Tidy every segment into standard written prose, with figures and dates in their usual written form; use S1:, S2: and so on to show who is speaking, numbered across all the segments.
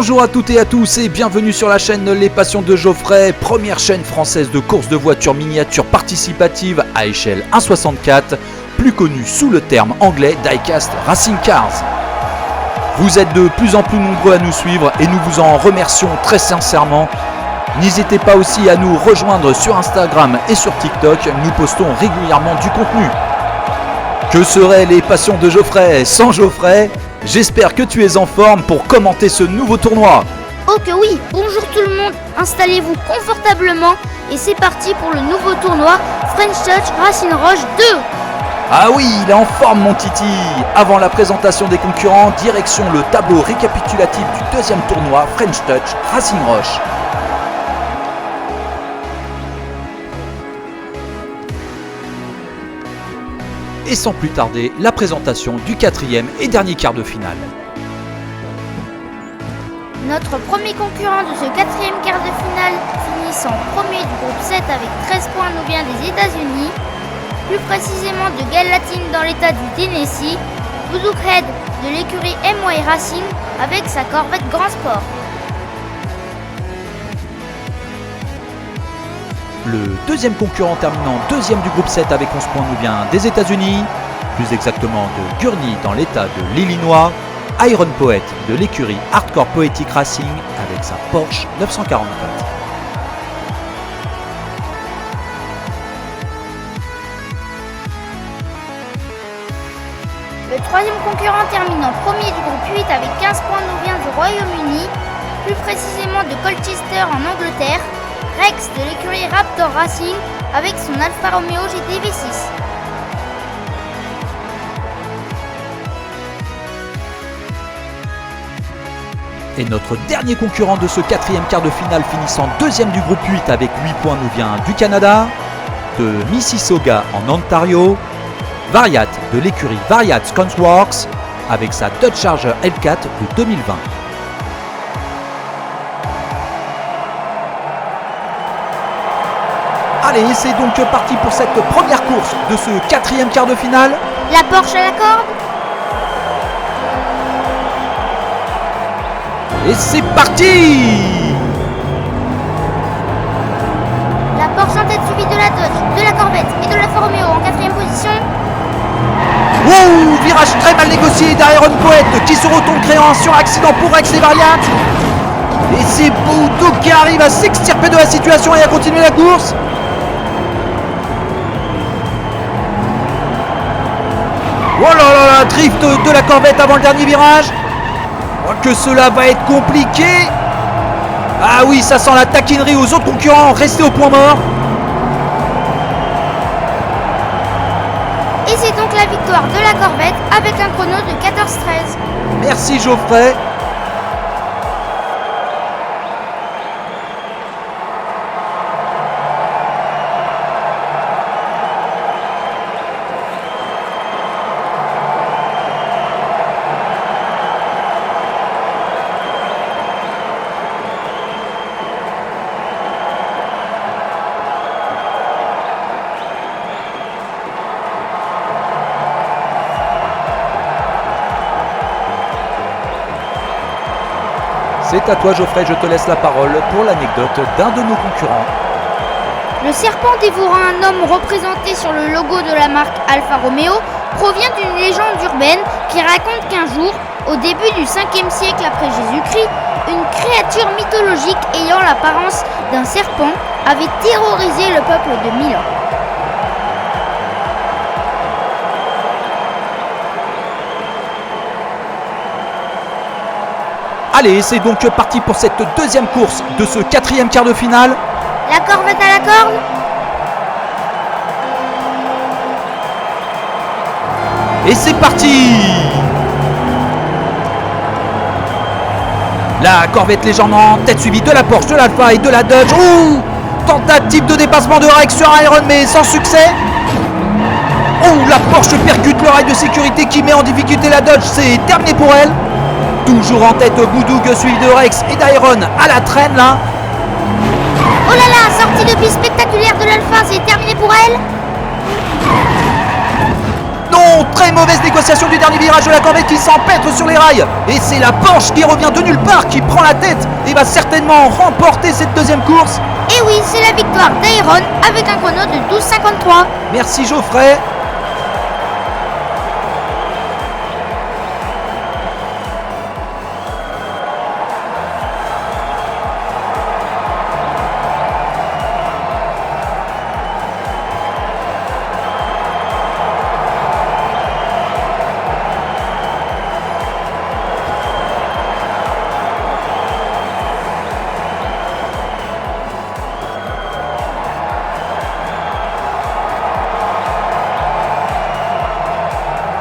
S1: Bonjour à toutes et à tous et bienvenue sur la chaîne Les Passions de Geoffrey, première chaîne française de course de voitures miniatures participatives à échelle 1/64, plus connue sous le terme anglais Diecast Racing Cars. Vous êtes de plus en plus nombreux à nous suivre et nous vous en remercions très sincèrement. N'hésitez pas aussi à nous rejoindre sur Instagram et sur TikTok, nous postons régulièrement du contenu. Que seraient les Passions de Geoffrey sans Geoffrey ? J'espère que tu es en forme pour commenter ce nouveau tournoi.
S2: Oh que oui, bonjour tout le monde, installez-vous confortablement et c'est parti pour le nouveau tournoi French Touch Racing Roche 2.
S1: Ah oui, il est en forme mon Titi. Avant la présentation des concurrents, direction le tableau récapitulatif du deuxième tournoi French Touch Racing Roche. Et sans plus tarder, la présentation du quatrième et dernier quart de finale.
S2: Notre premier concurrent de ce quatrième quart de finale, finissant premier du groupe 7 avec 13 points, nous vient des États-Unis, plus précisément de Gallatin dans l'état du Tennessee, Boudoukhedh de l'écurie MY Racing avec sa Corvette Grand Sport.
S1: Le deuxième concurrent terminant deuxième du groupe 7 avec 11 points nous vient des États-Unis, plus exactement de Gurney dans l'état de l'Illinois, Iron Poet de l'écurie Hardcore Poetic Racing avec sa Porsche 944.
S2: Le troisième concurrent terminant premier du groupe 8 avec 15 points nous vient du Royaume-Uni, plus précisément de Colchester en Angleterre, Rex de l'écurie Raptor Racing avec son Alfa Romeo GT V6.
S1: Et notre dernier concurrent de ce quatrième quart de finale finissant deuxième du groupe 8 avec 8 points nous vient du Canada, de Mississauga en Ontario, Variat de l'écurie Variat Skunk-Works avec sa Dodge Charger L4 de 2020. Allez, c'est donc parti pour cette première course de ce quatrième quart de finale.
S2: La Porsche à la corde.
S1: Et c'est parti!
S2: La Porsche en tête suivie de la Dodge, de la Corvette et de l'Alfa Romeo en quatrième position.
S1: Wow, virage très mal négocié d'Iron Poet qui se retourne créant un suraccident pour Rex et Variat. Et c'est Boudou qui arrive à s'extirper de la situation et à continuer la course. Oh là là là, drift de la Corvette avant le dernier virage. Oh, que cela va être compliqué. Ah oui, ça sent la taquinerie aux autres concurrents restés au point mort.
S2: Et c'est donc la victoire de la Corvette avec un chrono de 14-13.
S1: Merci Geoffrey. C'est à toi Geoffrey, je te laisse la parole pour l'anecdote d'un de nos concurrents.
S2: Le serpent dévorant un homme représenté sur le logo de la marque Alfa Romeo provient d'une légende urbaine qui raconte qu'un jour, au début du 5e siècle après Jésus-Christ, une créature mythologique ayant l'apparence d'un serpent avait terrorisé le peuple de Milan.
S1: Allez, c'est donc parti pour cette deuxième course de ce quatrième quart de finale.
S2: La Corvette à la corde.
S1: Et c'est parti! La Corvette légèrement en tête suivie de la Porsche, de l'Alfa et de la Dodge. Ouh! Tentative de dépassement de Rex sur Iron mais sans succès. Ouh! La Porsche percute le rail de sécurité qui met en difficulté la Dodge. C'est terminé pour elle. Toujours en tête Boudoug suivi de Rex et d'Iron à la traîne là.
S2: Oh là là, sortie de piste spectaculaire de l'Alfa, c'est terminé pour elle.
S1: Non, très Et mauvaise négociation du dernier virage de la Corvette qui s'empêtre sur les rails. Et c'est la Porsche qui revient de nulle part, qui prend la tête et va certainement remporter cette deuxième course.
S2: Et oui, c'est la victoire d'Iron avec un chrono de 12,53.
S1: Merci Geoffrey.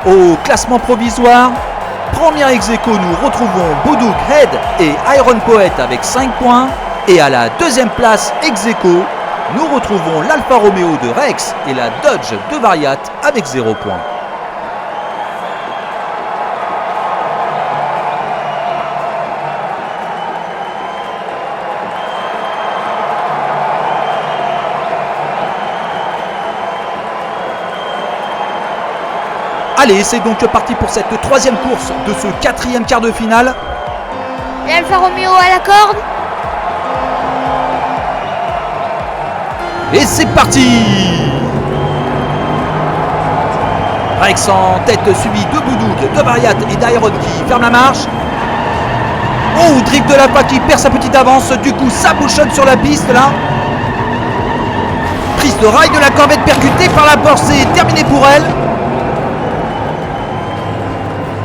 S1: Au classement provisoire, premier ex-aequo, nous retrouvons Boudouk, Head et Iron Poet avec 5 points. Et à la deuxième place ex-aequo, nous retrouvons l'Alfa Romeo de Rex et la Dodge de Variat avec 0 points. Allez, c'est donc parti pour cette troisième course de ce quatrième quart de finale.
S2: L'Alfa Romeo à la corde.
S1: Et c'est parti! Rex en tête suivi de Boudouk, de Variat et d'Iron qui ferme la marche. Oh, drift de l'Alfa qui perd sa petite avance, du coup ça bouchonne sur la piste là. Prise de rail de la Corvette percutée par la Porsche, c'est terminé pour elle.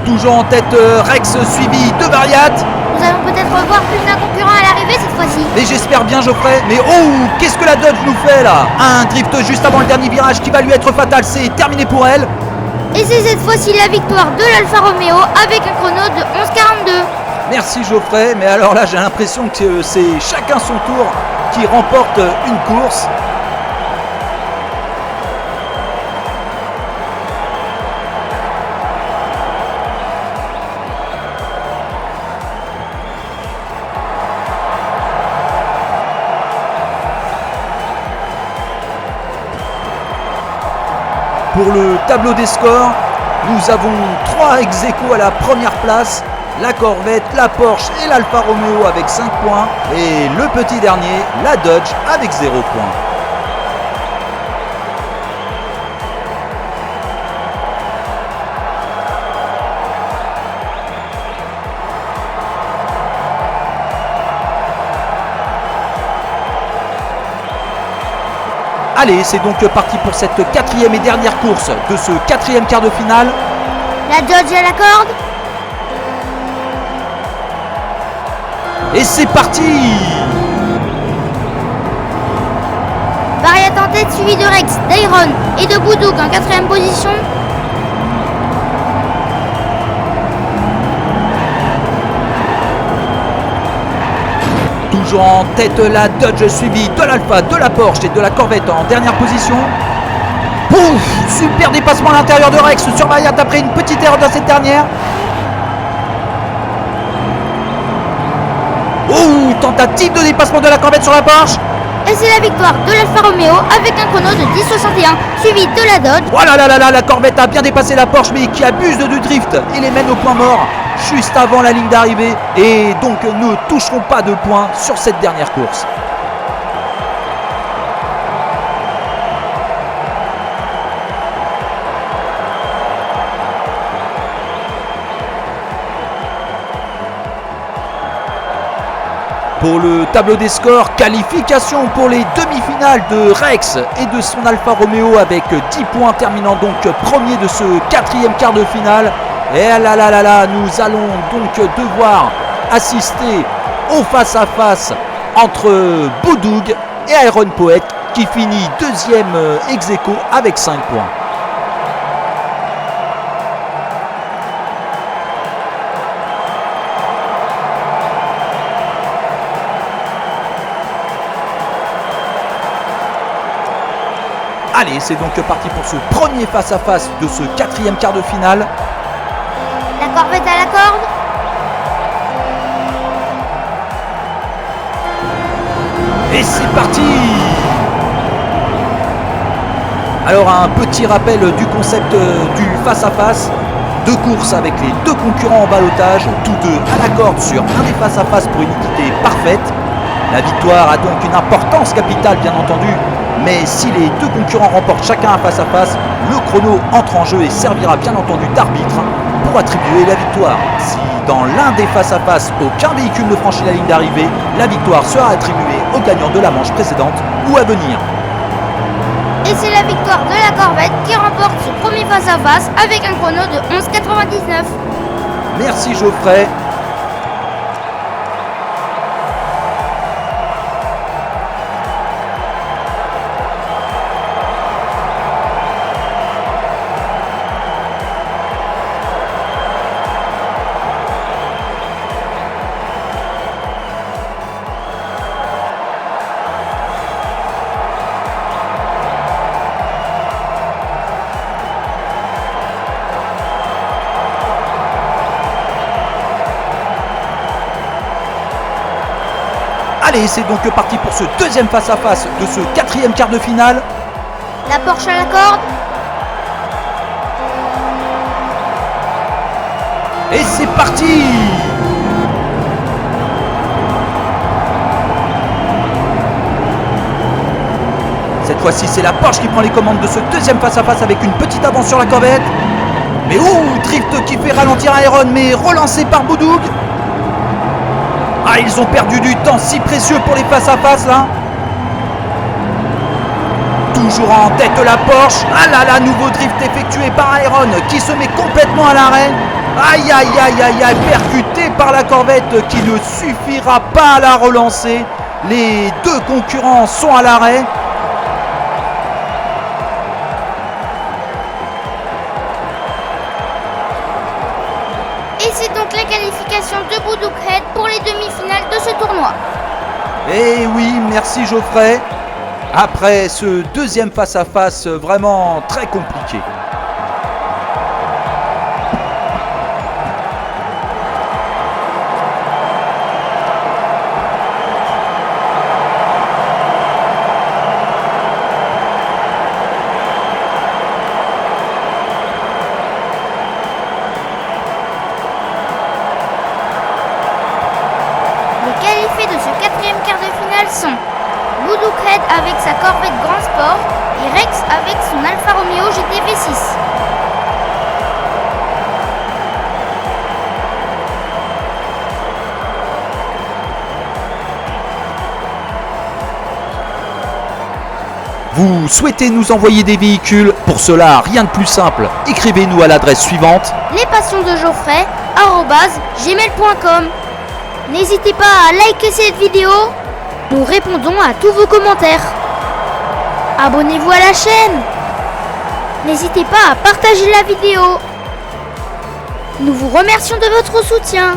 S1: Toujours en tête Rex suivi de Variat.
S2: Nous allons peut-être revoir plus d'un concurrent à l'arrivée cette fois-ci.
S1: Mais j'espère bien Geoffrey. Mais oh, qu'est-ce que la Dodge nous fait là? Un drift juste avant le dernier virage qui va lui être fatal. C'est terminé pour elle.
S2: Et c'est cette fois-ci la victoire de l'Alfa Romeo avec un chrono de 11,42.
S1: Merci Geoffrey. Mais alors là j'ai l'impression que c'est chacun son tour qui remporte une course. Pour le tableau des scores, nous avons 3 ex-aequo à la première place, la Corvette, la Porsche et l'Alfa Romeo avec 5 points et le petit dernier, la Dodge avec 0 points. Allez, c'est donc parti pour cette quatrième et dernière course de ce quatrième quart de finale.
S2: La Dodge à la corde.
S1: Et c'est parti!
S2: Variat en tête suivi de Rex, d'Iron et de Boudouk en quatrième position.
S1: Toujours en tête la Dodge suivie de l'Alfa, de la Porsche et de la Corvette en dernière position. Pouf! Super dépassement à l'intérieur de Rex sur Variat après une petite erreur dans cette dernière. Oh! Tentative de dépassement de la Corvette sur la Porsche.
S2: Et c'est la victoire de l'Alfa Romeo avec un chrono de 10,61 suivi de la Dodge.
S1: Oh là là là là, la Corvette a bien dépassé la Porsche mais qui abuse du drift et les mène au point mort juste avant la ligne d'arrivée et donc ne toucheront pas de points sur cette dernière course. Pour le tableau des scores, qualification pour les demi-finales de Rex et de son Alfa Romeo avec 10 points, terminant donc premier de ce quatrième quart de finale. Et là là là là, nous allons donc devoir assister au face-à-face entre Boudouk et Iron Poet qui finit deuxième ex-aequo avec 5 points. Allez, c'est donc parti pour ce premier face-à-face de ce quatrième quart de finale.
S2: La Corvette à la corde.
S1: Et c'est parti! Alors un petit rappel du concept du face-à-face. 2 courses avec les 2 concurrents en ballottage, tous deux à la corde sur un des face-à-face pour une équité parfaite. La victoire a donc une importance capitale bien entendu, mais si les 2 concurrents remportent chacun un face-à-face, le chrono entre en jeu et servira bien entendu d'arbitre pour attribuer la victoire. Si dans l'un des face-à-face aucun véhicule ne franchit la ligne d'arrivée, la victoire sera attribuée au gagnant de la manche précédente ou à venir.
S2: Et c'est la victoire de la Corvette qui remporte ce premier face-à-face avec un chrono de 11,99.
S1: Merci Geoffrey. Allez, c'est donc parti pour ce deuxième face-à-face de ce 4e quart de finale.
S2: La Porsche à la corde.
S1: Et c'est parti! Cette fois-ci, c'est la Porsche qui prend les commandes de ce deuxième face-à-face avec une petite avance sur la Corvette. Mais drift qui fait ralentir Iron, mais relancé par Boudoug. Ah, ils ont perdu du temps si précieux pour les face-à-face là. Toujours en tête la Porsche. Ah là là, nouveau drift effectué par Iron qui se met complètement à l'arrêt. Aïe aïe aïe aïe aïe, percuté par la Corvette qui ne suffira pas à la relancer. Les 2 concurrents sont à l'arrêt.
S2: Et c'est donc la qualification de Boudoukhed pour les demi-finales de ce tournoi.
S1: Eh oui, merci Geoffrey. Après ce deuxième face-à-face vraiment très compliqué.
S2: Les qualifiés de ce 4e quart de finale sont Boudoukhed avec sa Corvette Grand Sport et Rex avec son Alfa Romeo GT V6.
S1: Vous souhaitez nous envoyer des véhicules? Pour cela, rien de plus simple. Écrivez-nous à l'adresse suivante.
S2: lespassionsdegeoffrey@gmail.com. N'hésitez pas à liker cette vidéo. Nous répondons à tous vos commentaires. Abonnez-vous à la chaîne. N'hésitez pas à partager la vidéo. Nous vous remercions de votre soutien.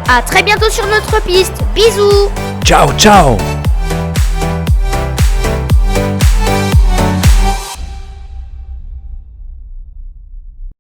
S2: À très bientôt sur notre piste. Bisous.
S1: Ciao, ciao!